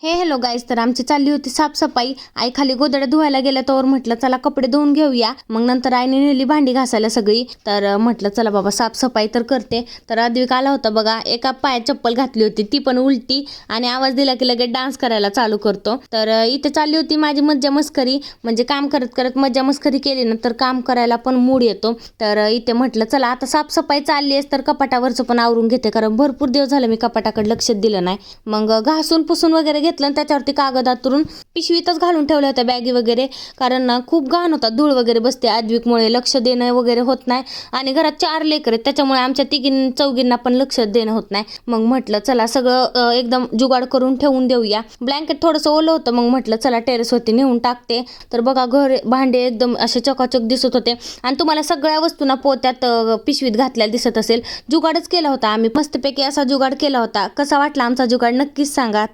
Hello guys, तर आमची चालली होती साफसफाई. आई खाली गोधड्या धुवायला गेल्या तर म्हटलं चला कपडे धुवून घेऊया. मग नंतर आईने नेली भांडी घासायला सगळी. तर म्हटलं चला बाबा साफसफाई तर करते. तर अद्विक आला होता बघा, एका पायात चप्पल घातली होती ती पण उलटी, आणि आवाज दिला की लगेच डान्स करायला चालू करतो. तर इथे चालली होती माझी मज्जा मस्करी. म्हणजे काम करत करत मज्जा मस्करी केली ना तर काम करायला पण मूड येतो. तर इथे म्हटलं चला आता साफसफाई चालली आहे तर कपाटावरचं पण आवरून घेते, कारण भरपूर दिवस झालं मी कपाटाकडे लक्ष दिलं नाही. मग घासून पुसून वगैरे घेतलं आणि त्याच्यावरती कागद आतरून पिशवीतच घालून ठेवल्या होत्या बॅगी वगैरे, कारण ना खूप घाण होता, धूळ वगैरे बसते. अद्विकमुळे लक्ष देणं वगैरे होत नाही, आणि घरात 4 लेकर आहेत त्याच्यामुळे आमच्या चौघींना पण लक्ष देणं होत नाही. मग म्हटलं चला सगळं एकदम जुगाड करून ठेवून देऊया. ब्लँकेट थोडंसं ओलं होतं, मग म्हटलं चला टेरेसवरती नेऊन टाकते. तर बघा घर भांडे एकदम असे चकाचक दिसत होते, आणि तुम्हाला सगळ्या वस्तूंना पोत्यात पिशवीत घातलेल्या दिसत असेल. जुगाडच केला होता आम्ही, मस्तपैकी असा जुगाड केला होता. कसा वाटला आमचा जुगाड नक्कीच सांगा.